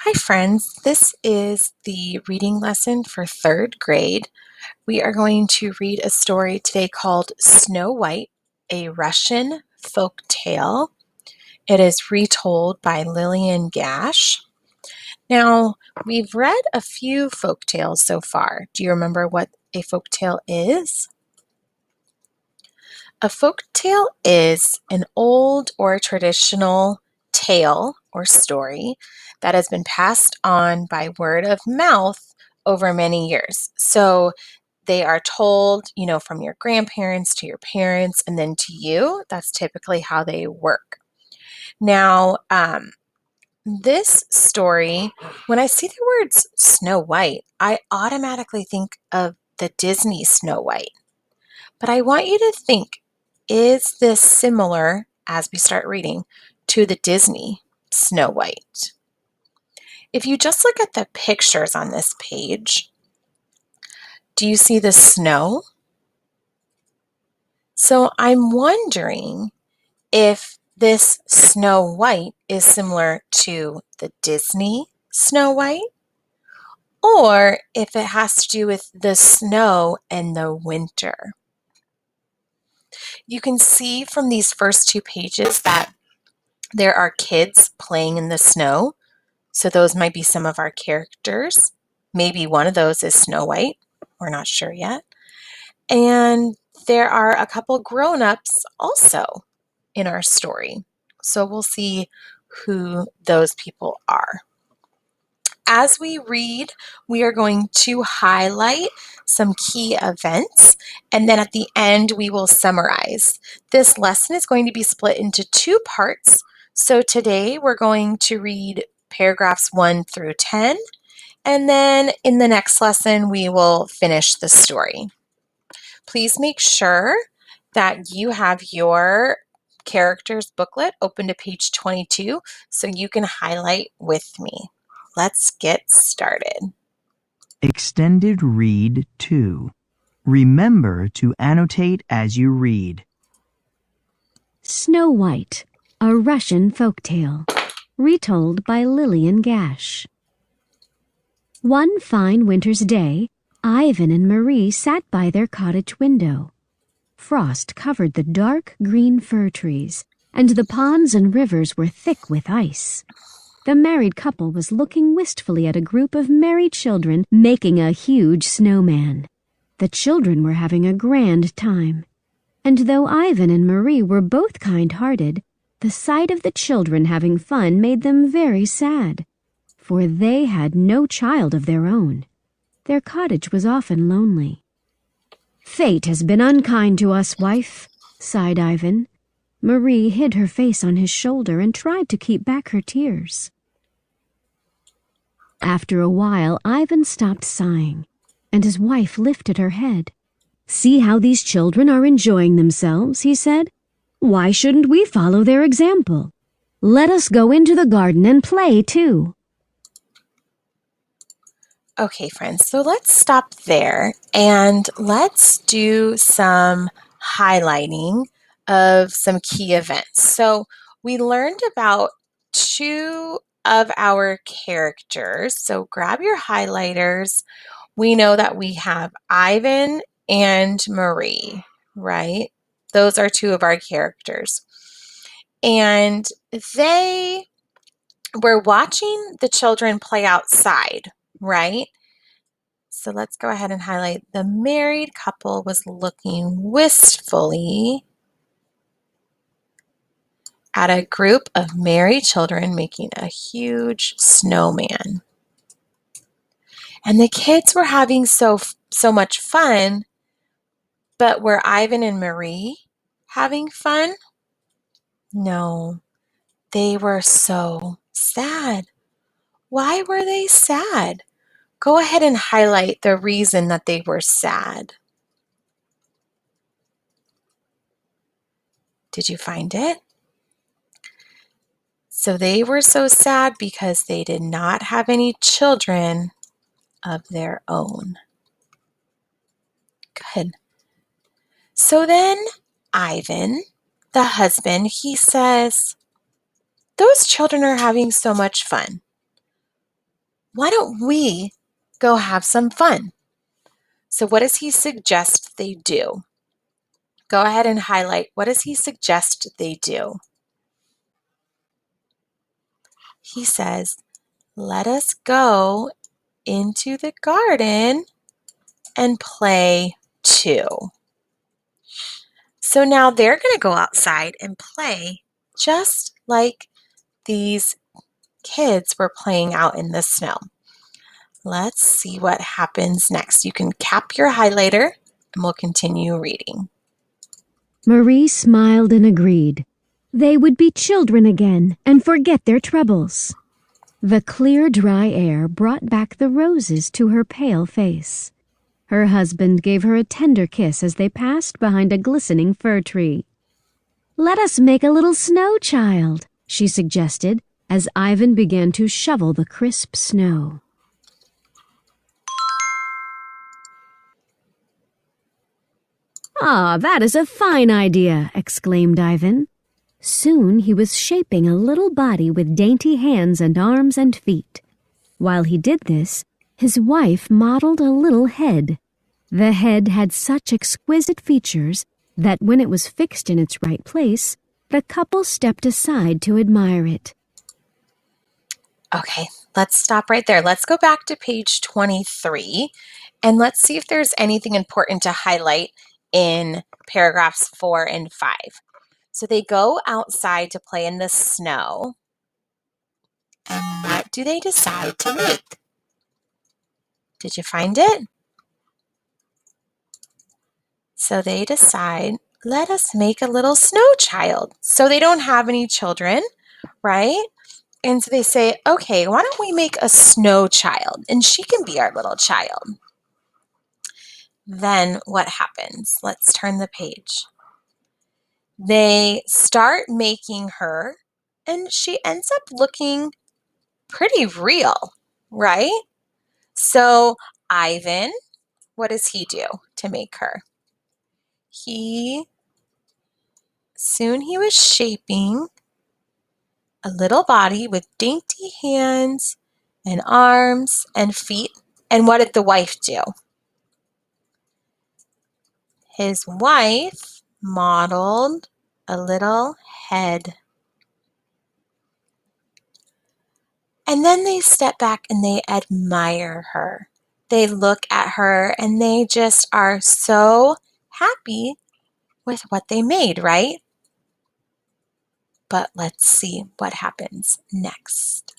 Hi, friends. This is the reading lesson for third grade. We are going to read a story today called Snow White, a Russian folk tale. It is retold by Lillian Gash. Now, we've read a few folk tales so far. Do you remember what a folk tale is? A folk tale is an old or traditional tale or story that has been passed on by word of mouth over many years. So they are told, from your grandparents to your parents and then to you. That's typically how they work. Now, this story, when I see the words Snow White, I automatically think of the Disney Snow White. But I want you to think, is this similar, as we start reading, to the Disney Snow White? If you just look at the pictures on this page, do you see the snow? So I'm wondering if this Snow White is similar to the Disney Snow White, or if it has to do with the snow and the winter. You can see from these first two pages that there are kids playing in the snow. So those might be some of our characters. Maybe one of those is Snow White. We're not sure yet. And there are a couple grown-ups also in our story. So we'll see who those people are. As we read, we are going to highlight some key events, and then at the end, we will summarize. This lesson is going to be split into two parts. So today, we're going to read paragraphs 1 through 10, and then in the next lesson, we will finish the story. Please make sure that you have your characters booklet open to page 22 so you can highlight with me. Let's get started. Extended Read 2. Remember to annotate as you read. Snow White, a Russian folktale, retold by Lillian Gash. One fine winter's day, Ivan and Marie sat by their cottage window. Frost covered the dark green fir trees, and the ponds and rivers were thick with ice. The married couple was looking wistfully at a group of merry children making a huge snowman. The children were having a grand time. And though Ivan and Marie were both kind-hearted, the sight of the children having fun made them very sad, for they had no child of their own. Their cottage was often lonely. "Fate has been unkind to us, wife," sighed Ivan. Marie hid her face on his shoulder and tried to keep back her tears. After a while, Ivan stopped sighing, and his wife lifted her head. "See how these children are enjoying themselves," he said. "Why shouldn't we follow their example? Let us go into the garden and play, too." Okay, friends, so let's stop there and let's do some highlighting of some key events. So we learned about two of our characters. So grab your highlighters. We know that we have Ivan and Marie, right? Those are two of our characters. And they were watching the children play outside, right? So let's go ahead and highlight the married couple was looking wistfully at a group of merry children making a huge snowman. And the kids were having so much fun, but were Ivan and Marie having fun? No, they were so sad. Why were they sad? Go ahead and highlight the reason that they were sad. Did you find it? So they were so sad because they did not have any children of their own. Good. So then Ivan, the husband, he says, "Those children are having so much fun. why don't we go have some fun? So what does he suggest they do? Go ahead and highlight, what does he suggest they do? He says, let us go into the garden and play too. So now they're going to go outside and play just like these kids were playing out in the snow. Let's see what happens next. You can cap your highlighter and we'll continue reading. Marie smiled and agreed. They would be children again and forget their troubles. The clear, dry air brought back the roses to her pale face. Her husband gave her a tender kiss as they passed behind a glistening fir tree. "Let us make a little snow child," she suggested, as Ivan began to shovel the crisp snow. "Ah, that is a fine idea," exclaimed Ivan. Soon he was shaping a little body with dainty hands and arms and feet. While he did this, his wife modeled a little head. The head had such exquisite features that when it was fixed in its right place, the couple stepped aside to admire it. Okay, let's stop right there. Let's go back to page 23 and let's see if there's anything important to highlight in paragraphs 4 and 5. So they go outside to play in the snow. And what do they decide to make? Did you find it? So they decide, let us make a little snow child. So they don't have any children, right? And so they say, okay, why don't we make a snow child? And she can be our little child. Then what happens? Let's turn the page. They start making her, and she ends up looking pretty real, right? So Ivan, what does he do to make her? Soon he was shaping a little body with dainty hands and arms and feet. And what did the wife do? His wife modeled a little head. And then they step back and they admire her. They look at her and they just are so happy with what they made, right? But let's see what happens next.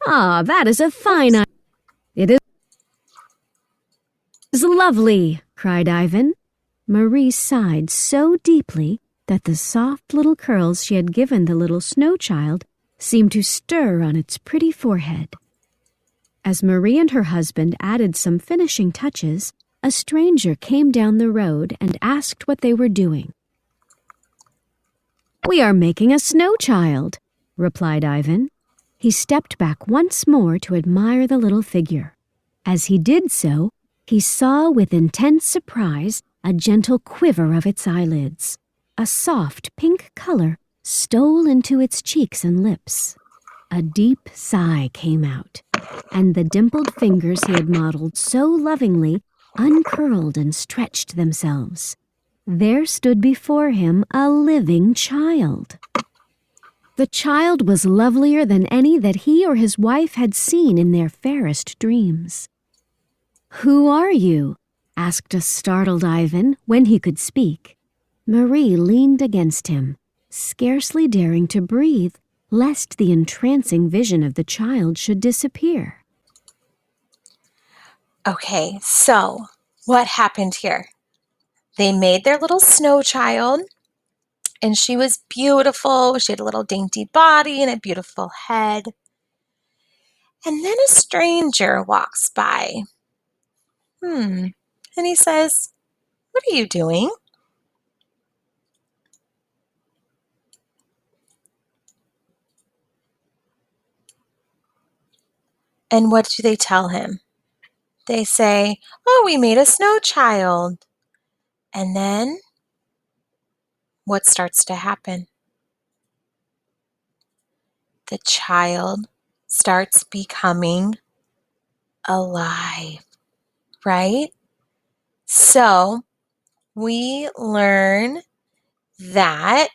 "Ah, that is a fine idea. It is lovely," cried Ivan. Marie sighed so deeply that the soft little curls she had given the little snow child seemed to stir on its pretty forehead. As Marie and her husband added some finishing touches, a stranger came down the road and asked what they were doing. "We are making a snow child," replied Ivan. He stepped back once more to admire the little figure. As he did so, he saw with intense surprise a gentle quiver of its eyelids. A soft pink color stole into its cheeks and lips. A deep sigh came out, and the dimpled fingers he had modeled so lovingly uncurled and stretched themselves. There stood before him a living child. The child was lovelier than any that he or his wife had seen in their fairest dreams. "Who are you?" asked a startled Ivan when he could speak. Marie leaned against him, scarcely daring to breathe, lest the entrancing vision of the child should disappear. Okay, so what happened here? They made their little snow child, and she was beautiful. She had a little dainty body and a beautiful head. And then a stranger walks by. And he says, "What are you doing?" And what do they tell him? They say, "Oh, we made a snow child." And then what starts to happen? the child starts becoming alive, right? So we learn that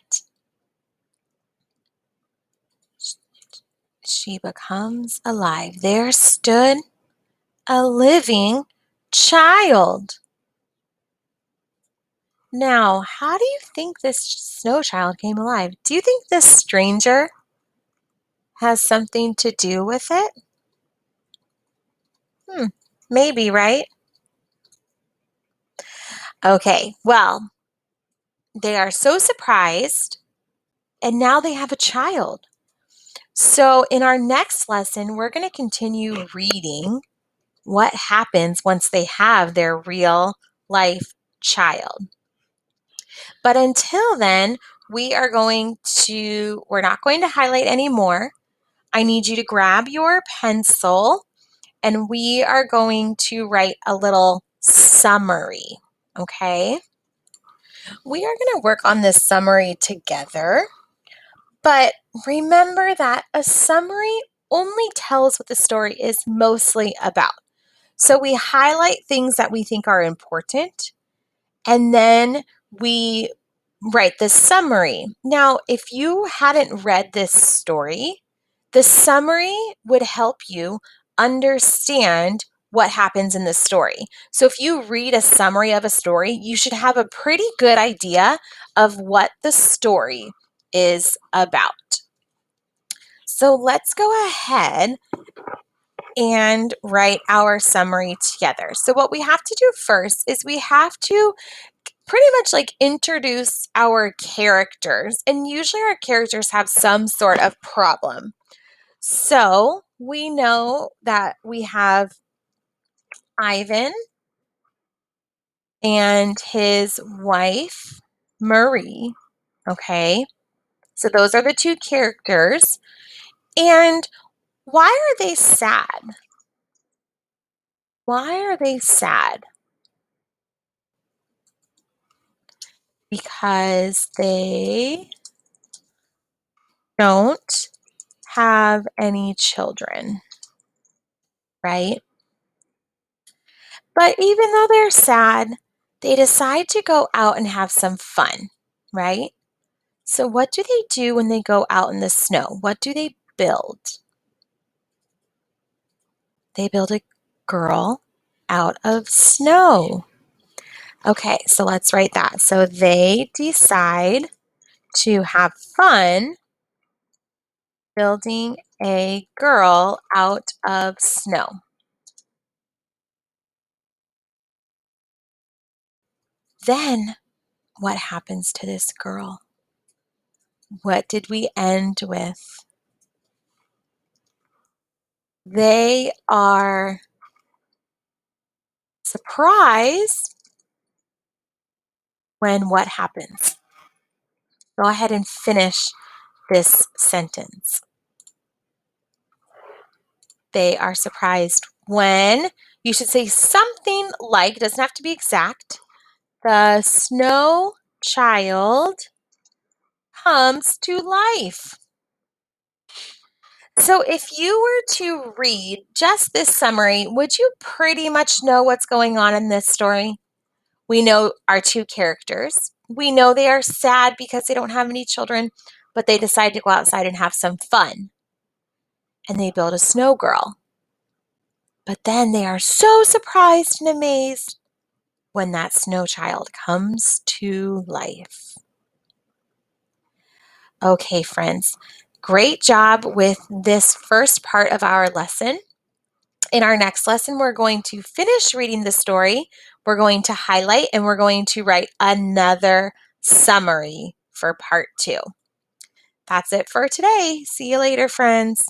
she becomes alive. There stood a living child. Now, how do you think this snow child came alive? Do you think this stranger has something to do with it? Maybe, right? Okay, well, they are so surprised, and now they have a child. So, in our next lesson, we're going to continue reading what happens once they have their real life child. But until then, we're not going to highlight anymore. I need you to grab your pencil and we are going to write a little summary, okay? We are going to work on this summary together, but remember that a summary only tells what the story is mostly about. So we highlight things that we think are important, and then we write the summary. Now, if you hadn't read this story, the summary would help you understand what happens in the story. So if you read a summary of a story, you should have a pretty good idea of what the story is about. So let's go ahead and write our summary together. So what we have to do first is we have to pretty much like introduce our characters, and usually our characters have some sort of problem. So we know that we have Ivan and his wife, Marie. Okay, so those are the two characters. And why are they sad? Why are they sad? Because they don't have any children, right? But even though they're sad, they decide to go out and have some fun, right? So what do they do when they go out in the snow? What do they build? They build a girl out of snow. Okay, so let's write that. So they decide to have fun building a girl out of snow. Then what happens to this girl? What did we end with? They are surprised when what happens? Go ahead and finish this sentence. They are surprised when, you should say something like, it doesn't have to be exact, the snow child comes to life. So if you were to read just this summary, would you pretty much know what's going on in this story? We know our two characters. We know they are sad because they don't have any children, but they decide to go outside and have some fun. And they build a snow girl. But then they are so surprised and amazed when that snow child comes to life. Okay, friends, great job with this first part of our lesson. In our next lesson, we're going to finish reading the story. We're going to highlight and we're going to write another summary for part 2. That's it for today. See you later, friends.